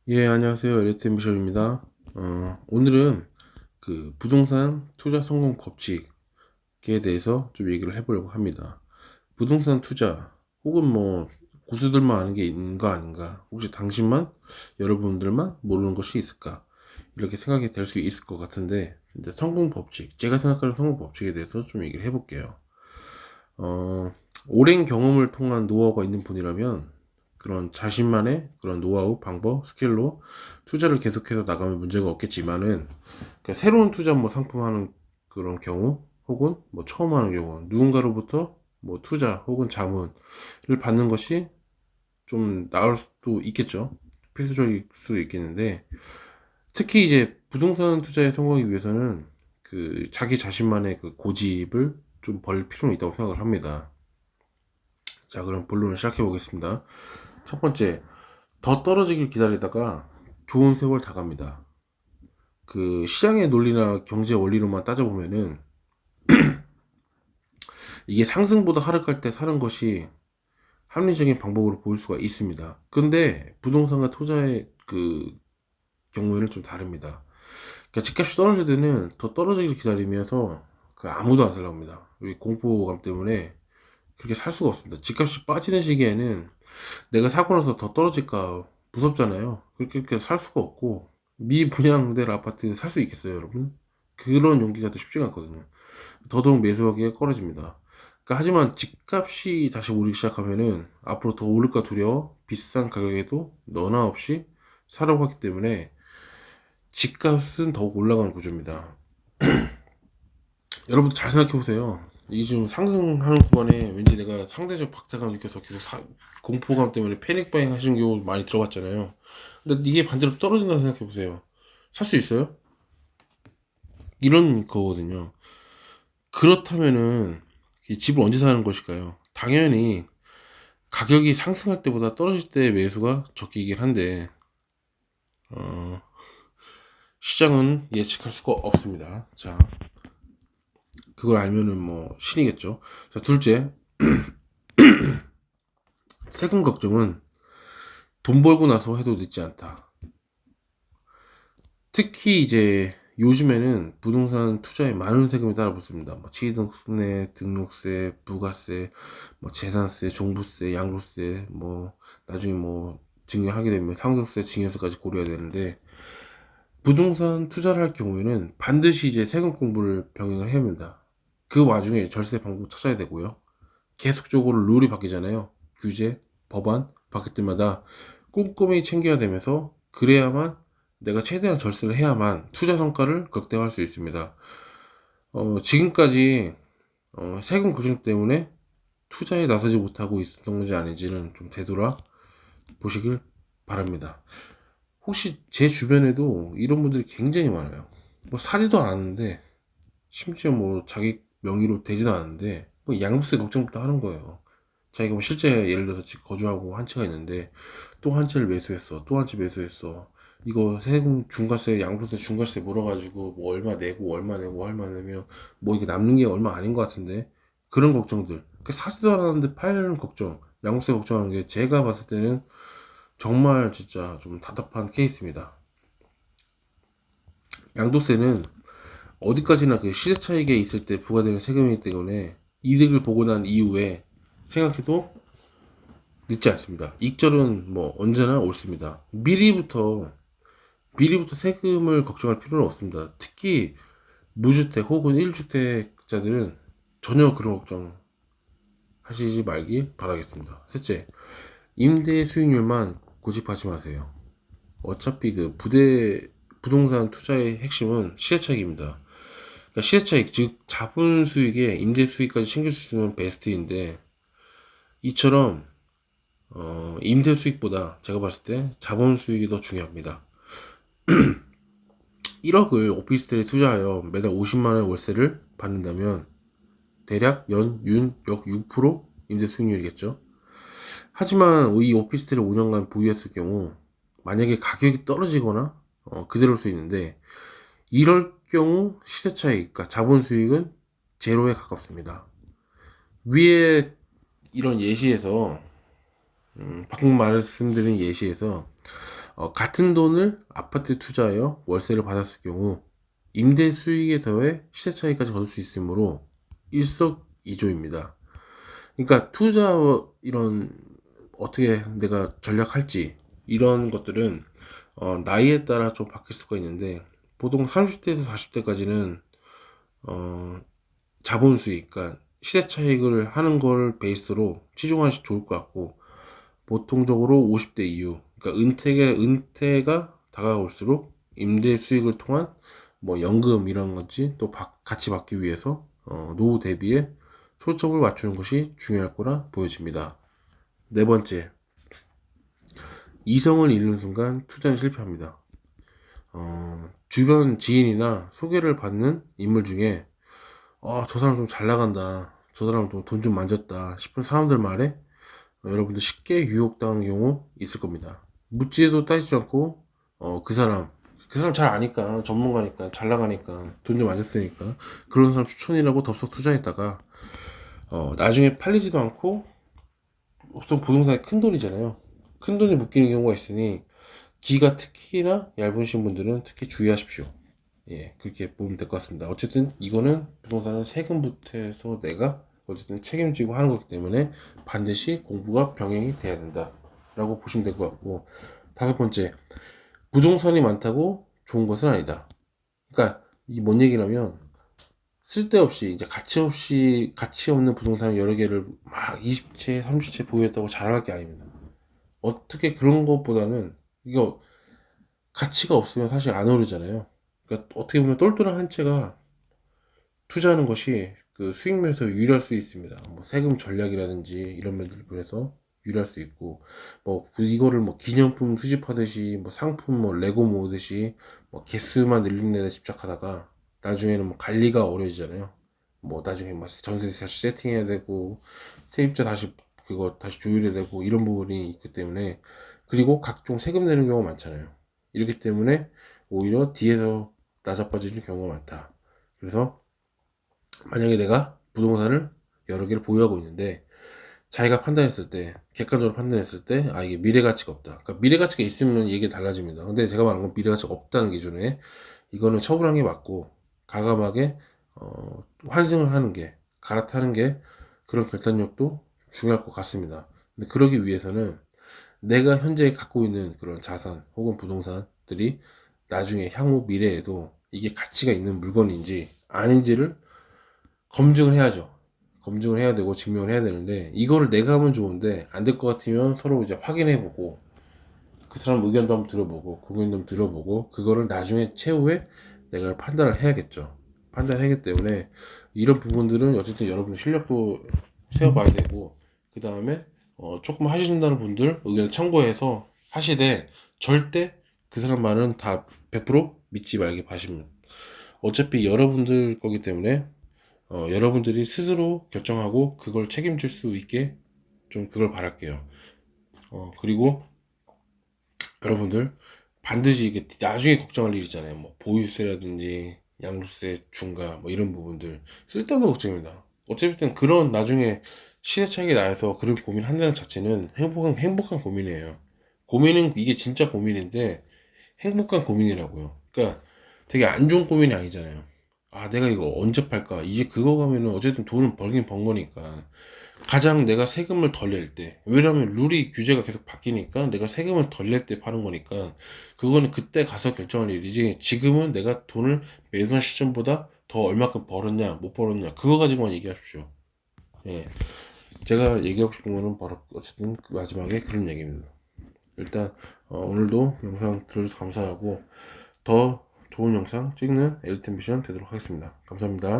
예, 안녕하세요. 엘리트미션입니다. 오늘은 그 부동산 투자 성공 법칙에 대해서 좀 얘기를 해보려고 합니다. 부동산 투자 혹은 뭐 고수들만 아는 게 있는가 아닌가, 혹시 당신만, 여러분들만 모르는 것이 있을까, 이렇게 생각이 될 수 있을 것 같은데, 근데 성공 법칙, 제가 생각하는 성공 법칙에 대해서 좀 얘기를 해볼게요. 어, 오랜 경험을 통한 노하우가 있는 분이라면 그런 자신만의 그런 노하우, 방법, 스킬로 투자를 계속해서 나가면 문제가 없겠지만은, 그러니까 새로운 투자 뭐 상품 하는 그런 경우, 혹은 뭐 처음 하는 경우, 누군가로부터 뭐 투자 혹은 자문을 받는 것이 좀 나을 수도 있겠죠. 필수적일 수도 있겠는데, 특히 이제 부동산 투자에 성공하기 위해서는 그 자기 자신만의 그 고집을 좀 벌일 필요는 있다고 생각을 합니다. 자, 그럼 본론을 시작해 보겠습니다. 첫 번째, 더 떨어지길 기다리다가 좋은 세월 다 갑니다. 그 시장의 논리나 경제 원리로만 따져보면은 이게 상승보다 하락할 때 사는 것이 합리적인 방법으로 보일 수가 있습니다. 근데 부동산과 투자의 그 경우에는 좀 다릅니다. 그러니까 집값이 떨어질 때는 더 떨어지길 기다리면서 그 아무도 안 살라고 합니다. 이 공포감 때문에 그렇게 살 수가 없습니다. 집값이 빠지는 시기에는 내가 사고 나서 더 떨어질까 무섭잖아요. 그렇게 살 수가 없고, 미분양될 아파트 살 수 있겠어요, 여러분? 그런 용기가 더 쉽지가 않거든요. 더더욱 매수하기가 꺼려집니다. 그러니까 하지만 집값이 다시 오르기 시작하면은 앞으로 더 오를까 두려워 비싼 가격에도 너나 없이 사려고 하기 때문에 집값은 더욱 올라가는 구조입니다. 여러분들 잘 생각해 보세요. 이 지금 상승하는 구간에 왠지 내가 상대적 박탈감 느껴서 계속 공포감 때문에 패닉 바잉 하시는 경우 많이 들어봤잖아요. 근데 이게 반대로 떨어진다고 생각해 보세요. 살 수 있어요? 이런 거거든요. 그렇다면은 이 집을 언제 사는 것일까요? 당연히 가격이 상승할 때보다 떨어질 때 매수가 적기이긴 한데, 어, 시장은 예측할 수가 없습니다. 자, 그걸 알면은 뭐 신이겠죠. 자, 둘째, 세금 걱정은 돈 벌고 나서 해도 늦지 않다. 특히 이제 요즘에는 부동산 투자에 많은 세금이 따라 붙습니다. 뭐 취득세, 등록세, 부가세, 뭐 재산세, 종부세, 양도세, 뭐 나중에 뭐 증여하게 되면 상속세, 증여세까지 고려해야 되는데, 부동산 투자를 할 경우에는 반드시 이제 세금 공부를 병행을 해야 합니다. 그 와중에 절세 방법 찾아야 되고요. 계속적으로 룰이 바뀌잖아요. 규제, 법안 바뀔 때마다 꼼꼼히 챙겨야 되면서, 그래야만 내가 최대한 절세를 해야만 투자 성과를 극대화할 수 있습니다. 지금까지 세금 고증 때문에 투자에 나서지 못하고 있었던 건지 아닌지는 좀 되돌아 보시길 바랍니다. 혹시 제 주변에도 이런 분들이 굉장히 많아요. 뭐 사지도 않았는데, 심지어 뭐 자기 명의로 되지도 않았는데 뭐 양도세 걱정부터 하는 거예요. 자기가 뭐 실제 예를 들어서 집 거주하고 한 채가 있는데 또 한 채를 매수했어, 또 한 채 매수했어, 이거 세금 중과세 양도세 중과세 물어가지고 뭐 얼마 내고 얼마 내고 얼마 내면 뭐 이게 남는 게 얼마 아닌 것 같은데, 그런 걱정들. 그 사지도 않았는데 팔는 걱정, 양도세 걱정하는 게 제가 봤을 때는 정말 진짜 좀 답답한 케이스입니다. 양도세는 어디까지나 그 시세 차익에 있을 때 부과되는 세금이기 때문에 이득을 보고 난 이후에 생각해도 늦지 않습니다. 익절은 뭐 언제나 옳습니다. 미리부터 세금을 걱정할 필요는 없습니다. 특히 무주택 혹은 1주택자들은 전혀 그런 걱정 하시지 말기 바라겠습니다. 셋째, 임대 수익률만 고집하지 마세요. 어차피 그 부동산 투자의 핵심은 시세 차익입니다. 그러니까 시세 차익, 즉 자본 수익에 임대 수익까지 챙길 수 있으면 베스트인데, 이처럼 임대 수익보다 제가 봤을 때 자본 수익이 더 중요합니다. 1억을 오피스텔에 투자하여 매달 50만 원 월세를 받는다면 대략 약 6% 임대 수익률이겠죠. 하지만 이 오피스텔을 5년간 보유했을 경우 만약에 가격이 떨어지거나 그대로일 수 있는데, 이럴 경우 시세 차익, 그러니까 자본 수익은 제로에 가깝습니다. 위에 이런 예시에서, 방금 말씀드린 예시에서 같은 돈을 아파트에 투자하여 월세를 받았을 경우 임대 수익에 더해 시세 차익까지 거둘 수 있으므로 일석이조입니다. 그러니까 투자 이런 어떻게 내가 전략할지 이런 것들은 나이에 따라 좀 바뀔 수가 있는데 보통 30대에서 40대까지는 자본 수익, 그러니까 시세 차익을 하는 걸 베이스로 치중하는 게 좋을 것 같고, 보통적으로 50대 이후, 그러니까 은퇴가 다가올수록 임대 수익을 통한 뭐 연금 이런 것이 또 같이 받기 위해서 노후 대비에 초점을 맞추는 것이 중요할 거라 보여집니다. 네 번째, 이성을 잃는 순간 투자는 실패합니다. 주변 지인이나 소개를 받는 인물 중에 저 사람 좀 잘 나간다, 저 사람 돈 좀 만졌다 싶은 사람들 말에 여러분들 쉽게 유혹당하는 경우 있을 겁니다. 묻지도 따지지 않고 그 사람 잘 아니까, 전문가니까, 잘 나가니까, 돈 좀 만졌으니까 그런 사람 추천이라고 덥석 투자했다가 나중에 팔리지도 않고, 보통 부동산이 큰 돈이잖아요. 큰 돈이 묶이는 경우가 있으니 기가 특히나 얇으신 분들은 특히 주의하십시오. 예, 그렇게 보면 될 것 같습니다. 어쨌든 이거는 부동산은 세금부터 해서 내가 어쨌든 책임지고 하는 거기 때문에 반드시 공부가 병행이 돼야 된다 라고 보시면 될 것 같고, 다섯 번째, 부동산이 많다고 좋은 것은 아니다. 그러니까 이 뭔 얘기냐면, 쓸데없이 이제 가치 없는 부동산 여러 개를 막 20채 30채 보유했다고 자랑할 게 아닙니다. 어떻게 그런 것보다는, 이거 가치가 없으면 사실 안 오르잖아요. 그러니까 어떻게 보면 똘똘한 한 채가 투자하는 것이 그 수익 면에서 유리할 수 있습니다. 뭐 세금 전략이라든지 이런 면들을 통해서 유리할 수 있고, 뭐 이거를 뭐 기념품 수집하듯이, 뭐 상품 뭐 레고 모으듯이 뭐 개수만 늘리는 데 집착하다가 나중에는 뭐 관리가 어려워지잖아요. 뭐 나중에 뭐 전세 다시 세팅해야 되고, 세입자 다시 그거 다시 조율해야 되고, 이런 부분이 있기 때문에, 그리고 각종 세금 내는 경우가 많잖아요. 이렇기 때문에 오히려 뒤에서 낮아빠지는 경우가 많다. 그래서 만약에 내가 부동산을 여러 개를 보유하고 있는데, 자기가 판단했을 때, 객관적으로 판단했을 때, 이게 미래 가치가 없다. 그러니까 미래 가치가 있으면 얘기 달라집니다. 근데 제가 말한 건 미래 가치가 없다는 기준에, 이거는 처분하는 게 맞고, 가감하게, 환승을 하는 게, 갈아타는 게, 그런 결단력도 중요할 것 같습니다. 근데 그러기 위해서는 내가 현재 갖고 있는 그런 자산 혹은 부동산들이 나중에 향후 미래에도 이게 가치가 있는 물건인지 아닌지를 검증을 해야죠. 검증을 해야 되고 증명을 해야 되는데, 이거를 내가 하면 좋은데 안 될 것 같으면 서로 이제 확인해 보고, 그 사람 의견도 한번 들어보고 그 의견도 한번 들어보고, 그거를 나중에 최후에 내가 판단을 해야겠죠. 판단하기 때문에 이런 부분들은 어쨌든 여러분 실력도 세워봐야 되고, 그 다음에 조금 하신다는 분들 의견을 참고해서 하시되, 절대 그 사람 말은 다 100% 믿지 말게 하시면, 어차피 여러분들 거기 때문에 여러분들이 스스로 결정하고 그걸 책임질 수 있게 좀 그걸 바랄게요. 그리고 여러분들 반드시 이게 나중에 걱정할 일 있잖아요. 뭐 보유세라든지 양도세 중과 뭐 이런 부분들 쓸데없는 걱정입니다. 어쨌든 그런 나중에 시세 차익이 나서 그런 고민한다는 자체는 행복한 고민이에요. 고민은 이게 진짜 고민인데 행복한 고민이라고요. 그러니까 되게 안 좋은 고민이 아니잖아요. 내가 이거 언제 팔까? 이제 그거 가면은 어쨌든 돈은 벌긴 번 거니까. 가장 내가 세금을 덜 낼 때, 왜냐면 룰이 규제가 계속 바뀌니까 내가 세금을 덜 낼 때 파는 거니까, 그거는 그때 가서 결정할 일이지, 지금은 내가 돈을 매수한 시점보다 더 얼마큼 벌었냐 못 벌었냐 그거 가지고만 얘기하십시오. 예, 제가 얘기하고 싶은 거는 바로 어쨌든 그 마지막에 그런 얘기입니다. 일단 오늘도 영상 들어주셔서 감사하고, 더 좋은 영상 찍는 엘리트 미션 되도록 하겠습니다. 감사합니다.